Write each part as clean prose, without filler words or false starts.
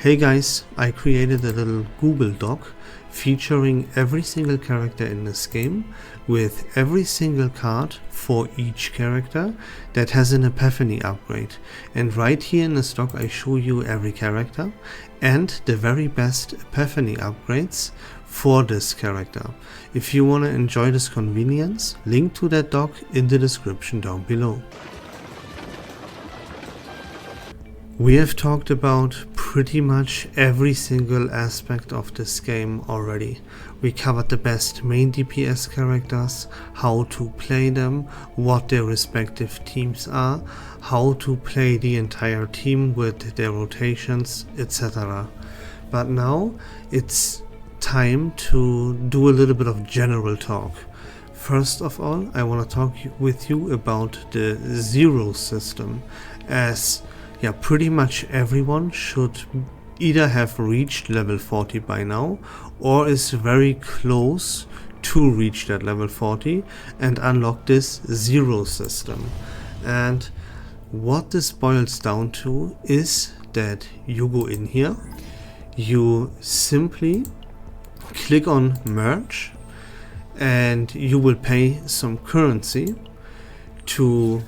Hey guys, I created a little Google Doc featuring every single character in this game with every single card for each character that has an Epiphany upgrade. And right here in this doc I show you every character and the very best Epiphany upgrades for this character. If you want to enjoy this convenience, link to that doc in the description down below. We have talked about pretty much every single aspect of this game already. We covered the best main DPS characters, how to play them, what their respective teams are, how to play the entire team with their rotations, etc. But now it's time to do a little bit of general talk. First of all, I want to talk with you about the zero system, as pretty much everyone should either have reached level 40 by now or is very close to reach that level 40 and unlock this zero system. And what this boils down to is that you go in here, you simply click on merge, and you will pay some currency to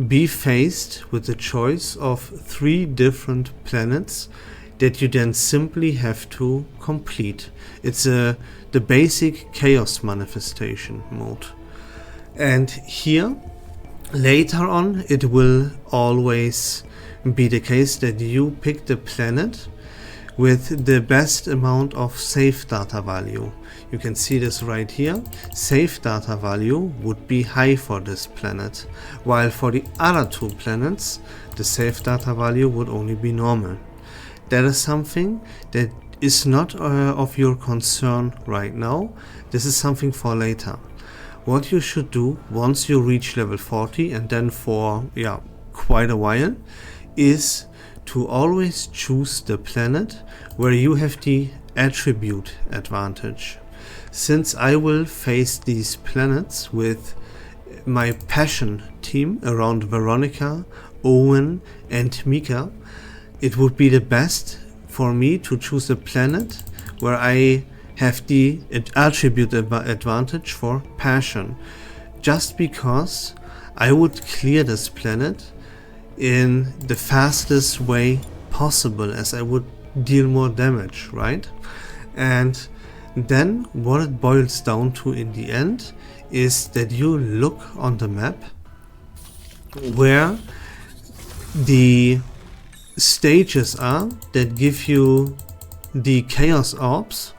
be faced with the choice of 3 different planets that you then simply have to complete. It's the basic chaos manifestation mode. And here later on it will always be the case that you pick the planet with the best amount of save data value. You can see this right here. Save data value would be high for this planet, while for the other 2 planets the save data value would only be normal. That is something that is not of your concern right now. This is something for later. What you should do once you reach level 40 and then for quite a while is to always choose the planet where you have the attribute advantage. Since I will face these planets with my passion team around Veronica, Owen and Mika, it would be the best for me to choose a planet where I have the attribute advantage for passion, just because I would clear this planet in the fastest way possible, as I would deal more damage, right? And then what it boils down to in the end is that you look on the map where the stages are that give you the chaos orbs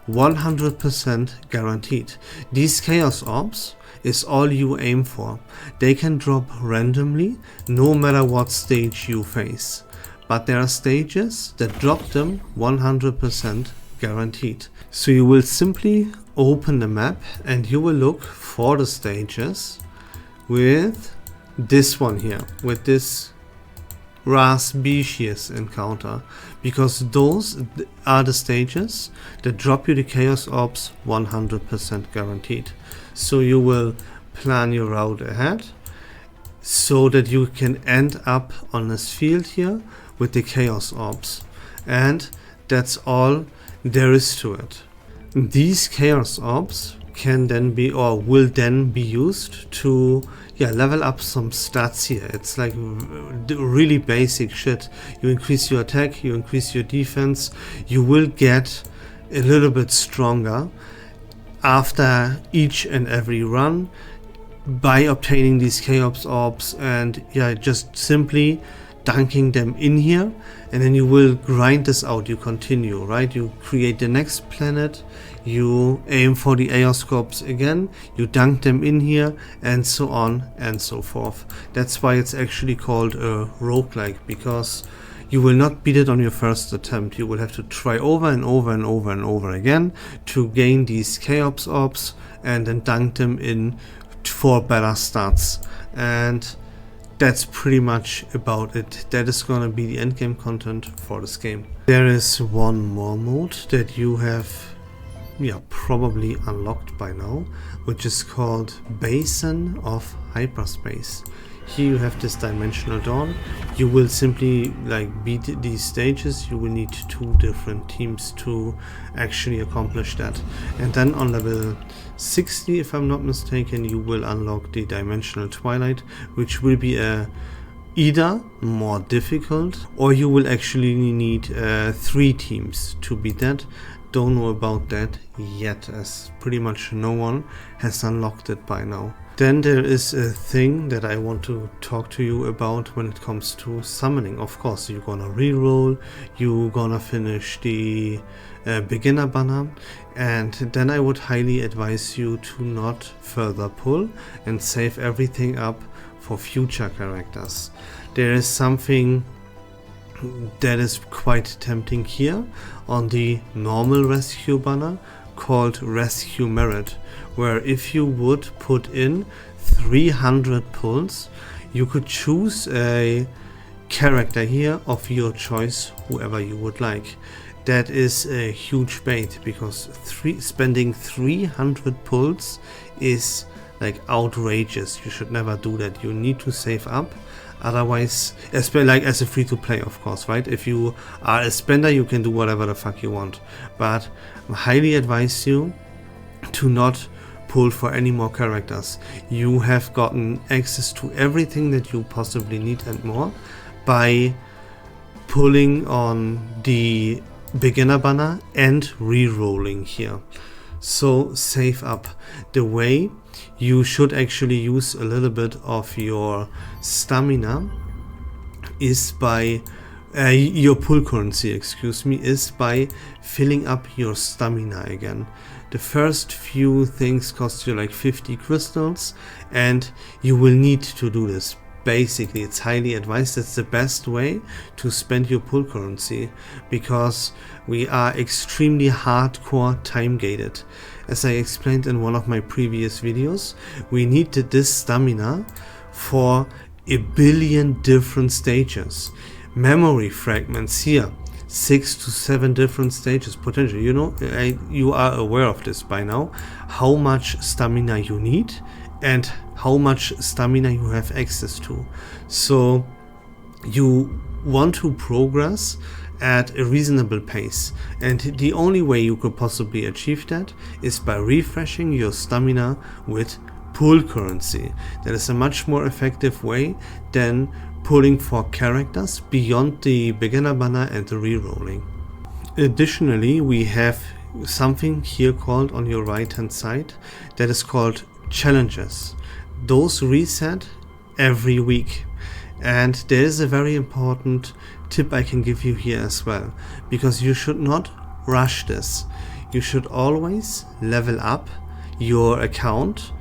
100% guaranteed. These chaos orbs is all you aim for. They can drop randomly no matter what stage you face, but there are stages that drop them 100% guaranteed. So you will simply open the map and you will look for the stages with this one here, with this rare species encounter, because those are the stages that drop you the chaos orbs 100% guaranteed. So you will plan your route ahead so that you can end up on this field here with the chaos orbs, and that's all there is to it. These chaos orbs can then be, or will then be, used to level up some stats here. It's like really basic shit. You increase your attack, you increase your defense, you will get a little bit stronger after each and every run by obtaining these chaos orbs and just simply dunking them in here, and then you will grind this out. You continue, right? You create the next planet, you aim for the Aeos Corps again, you dunk them in here, and so on and so forth. That's why it's actually called a roguelike, because you will not beat it on your first attempt. You will have to try over and over and over and over again to gain these chaos orbs and then dunk them in for better stats. And that's pretty much about it. That is gonna be the endgame content for this game. There is one more mode that you have probably unlocked by now, which is called Basin of Hyperspace. Here you have this Dimensional Dawn. You will simply like beat these stages. You will need 2 different teams to actually accomplish that. And then on level 60, if I'm not mistaken, you will unlock the Dimensional Twilight, which will be either more difficult, or you will actually need 3 teams to beat that. Don't know about that yet, as pretty much no one has unlocked it by now. Then there is a thing that I want to talk to you about when it comes to summoning. Of course, you're gonna reroll, you're gonna finish the beginner banner, and then I would highly advise you to not further pull and save everything up for future characters. There is something that is quite tempting here on the normal rescue banner called Rescue Merit, where if you would put in 300 pulls, you could choose a character here of your choice, whoever you would like. That is a huge bait, because spending 300 pulls is like outrageous. You should never do that. You need to save up. Otherwise, like as a free-to-play, of course, right? If you are a spender, you can do whatever the fuck you want. But I highly advise you to not pull for any more characters. You have gotten access to everything that you possibly need and more by pulling on the beginner banner and re-rolling here. So save up. The way you should actually use a little bit of your stamina is by your pull currency, excuse me, is by filling up your stamina again. The first few things cost you like 50 crystals, and you will need to do this. Basically, it's highly advised. It's the best way to spend your pull currency, because we are extremely hardcore time gated. As I explained in one of my previous videos, we needed this stamina for 1 billion different stages. Memory fragments here, 6 to 7 different stages potentially. You know, you are aware of this by now, how much stamina you need and how much stamina you have access to. So you want to progress at a reasonable pace, and the only way you could possibly achieve that is by refreshing your stamina with pull currency. That is a much more effective way than pulling for characters beyond the beginner banner and the rerolling. Additionally, we have something here called on your right hand side that is called challenges. Those reset every week, and there is a very important tip I can give you here as well, because you should not rush this. You should always level up your account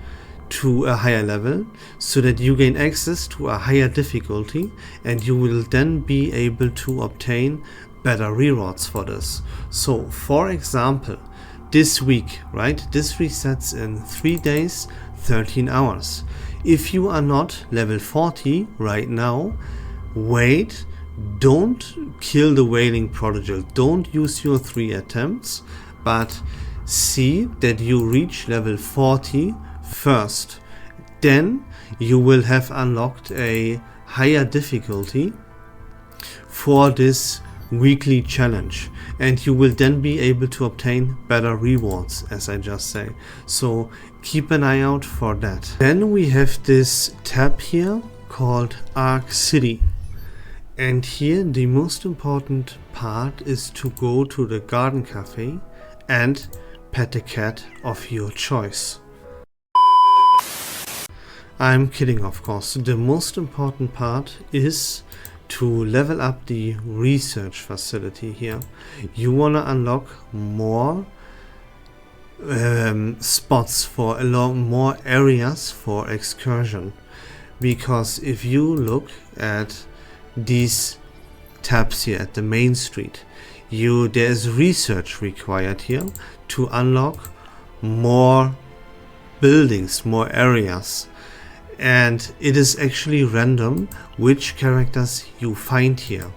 to a higher level so that you gain access to a higher difficulty, and you will then be able to obtain better rewards for this. So for example, this week, right, this resets in 3 days, 13 hours. If you are not level 40 right now, wait, don't kill the Wailing Prodigal, don't use your 3 attempts, but see that you reach level 40 first. Then you will have unlocked a higher difficulty for this weekly challenge, and you will then be able to obtain better rewards, as I just say. So keep an eye out for that. Then we have this tab here called Ark City, and here the most important part is to go to the garden cafe and pet a cat of your choice. I'm kidding, of course. The most important part is to level up the research facility here. You wanna unlock more spots for more areas for excursion, because if you look at these tabs here at the main street, there's research required here to unlock more buildings, more areas, and it is actually random which characters you find here.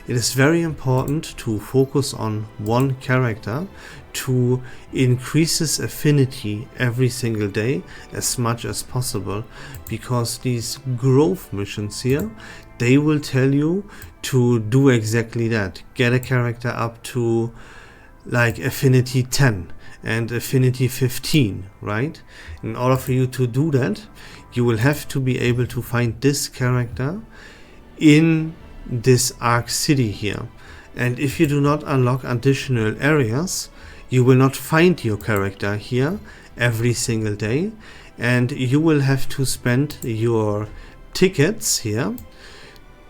It is very important to focus on one character to increase his affinity every single day as much as possible, because these growth missions here, they will tell you to do exactly that. Get a character up to like affinity 10 and affinity 15, right? In order for you to do that, you will have to be able to find this character in this Ark City here. And if you do not unlock additional areas, you will not find your character here every single day, and you will have to spend your tickets here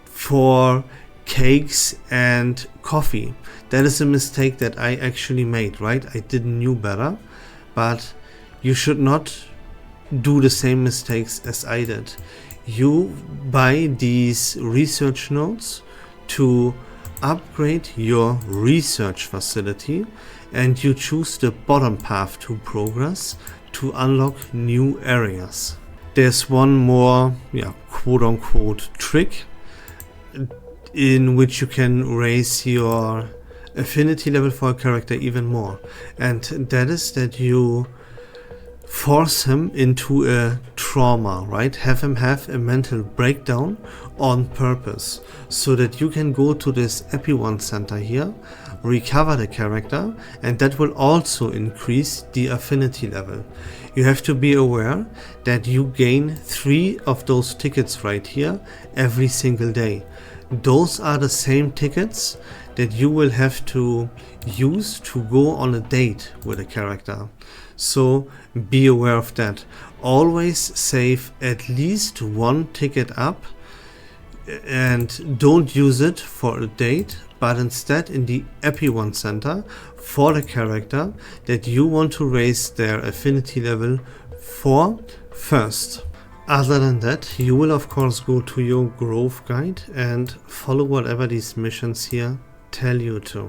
for cakes and coffee. That is a mistake that I actually made, right? I didn't know better, but you should not do the same mistakes as I did. You buy these research nodes to upgrade your research facility, and you choose the bottom path to progress to unlock new areas. There's one more, quote-unquote trick in which you can raise your affinity level for a character even more, and that is that you force him into a trauma, right? Have him have a mental breakdown on purpose, so that you can go to this Epi-1 center here, recover the character, and that will also increase the affinity level. You have to be aware that you gain 3 of those tickets right here every single day. Those are the same tickets that you will have to use to go on a date with a character. So be aware of that. Always save at least 1 ticket up and don't use it for a date, but instead in the Epi-1 center for the character that you want to raise their affinity level for first. Other than that, you will of course go to your growth guide and follow whatever these missions here tell you to.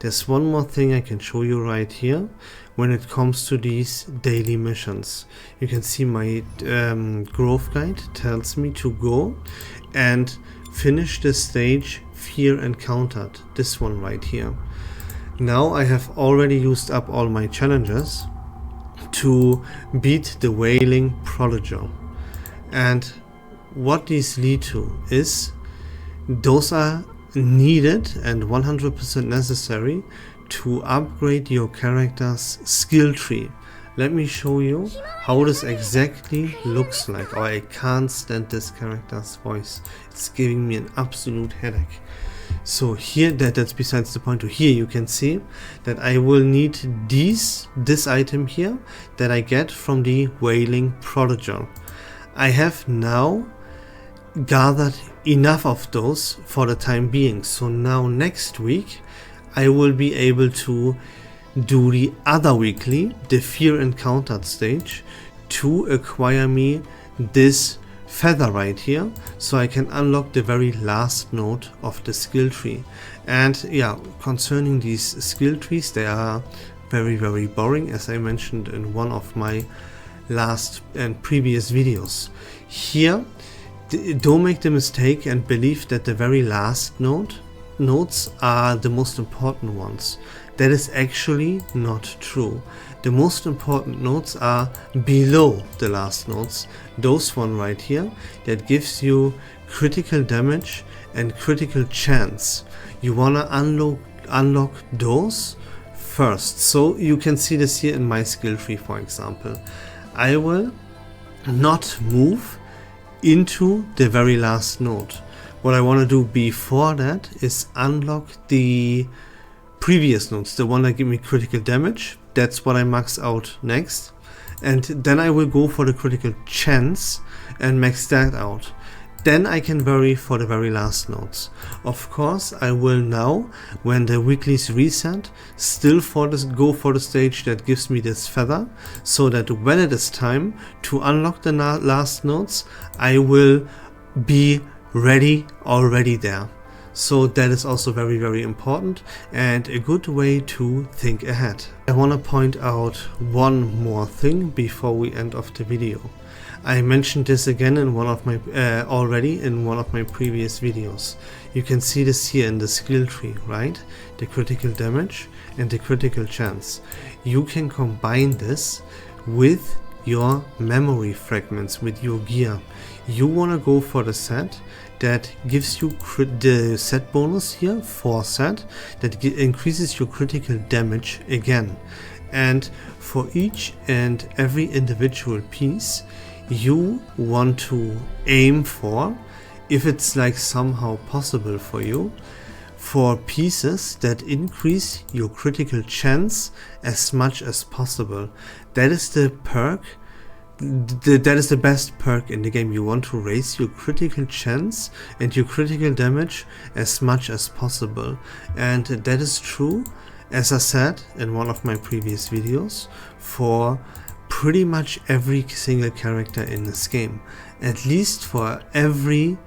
There's one more thing I can show you right here when it comes to these daily missions. You can see my growth guide tells me to go and finish the stage Fear Encountered, this one right here. Now I have already used up all my challenges to beat the Wailing Prodigal. And what these lead to is, those are needed and 100% necessary to upgrade your character's skill tree. Let me show you how this exactly looks like. Oh, I can't stand this character's voice. It's giving me an absolute headache. So here, that's besides the point. Here you can see that I will need this item here that I get from the Wailing Prodigal. I have now gathered enough of those for the time being. So now next week I will be able to do the other weekly, the Fear Encountered stage, to acquire me this feather right here, so I can unlock the very last node of the skill tree. And yeah, concerning these skill trees, they are very boring, as I mentioned in one of my last and previous videos. Here, don't make the mistake and believe that the very last nodes are the most important ones. That is actually not true. The most important nodes are below the last nodes. Those one right here, that gives you critical damage and critical chance. You wanna unlock those first. So you can see this here in my skill tree, for example. I will not move into the very last node. What I want to do before that is unlock the previous nodes, the one that give me critical damage. That's what I max out next, and then I will go for the critical chance and max that out. Then I can vary for the very last nodes. Of course, I will now, when the weeklies reset, still go for the stage that gives me this feather, so that when it is time to unlock the last nodes, I will be ready already there. So that is also very important and a good way to think ahead. I want to point out one more thing before we end off the video. I mentioned this again in one of my already in one of my previous videos. You can see this here in the skill tree, right? The critical damage and the critical chance. You can combine this with your memory fragments, with your gear. You want to go for the set that gives you the set bonus here, 4 set, that increases your critical damage again. And for each and every individual piece, you want to aim for, if it's like somehow possible for you, for pieces that increase your critical chance as much as possible. That is the perk, that is the best perk in the game. You want to raise your critical chance and your critical damage as much as possible. And that is true, as I said in one of my previous videos, for pretty much every single character in this game. At least for every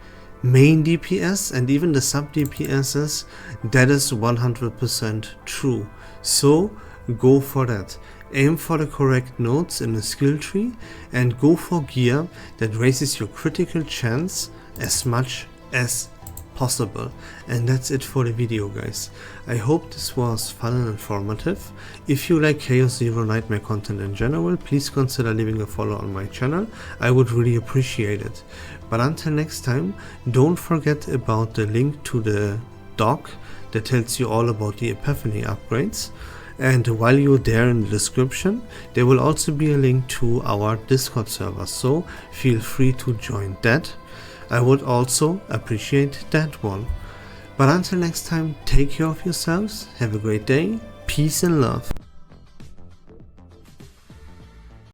main DPS and even the sub DPSs, that is 100% true. So go for that. Aim for the correct nodes in the skill tree and go for gear that raises your critical chance as much as possible. And that's it for the video, guys. I hope this was fun and informative. If you like Chaos Zero Nightmare content in general, please consider leaving a follow on my channel. I would really appreciate it. But until next time, don't forget about the link to the doc that tells you all about the Epiphany upgrades. And while you're there in the description, there will also be a link to our Discord server, so feel free to join that. I would also appreciate that one. But until next time, take care of yourselves, have a great day, peace and love.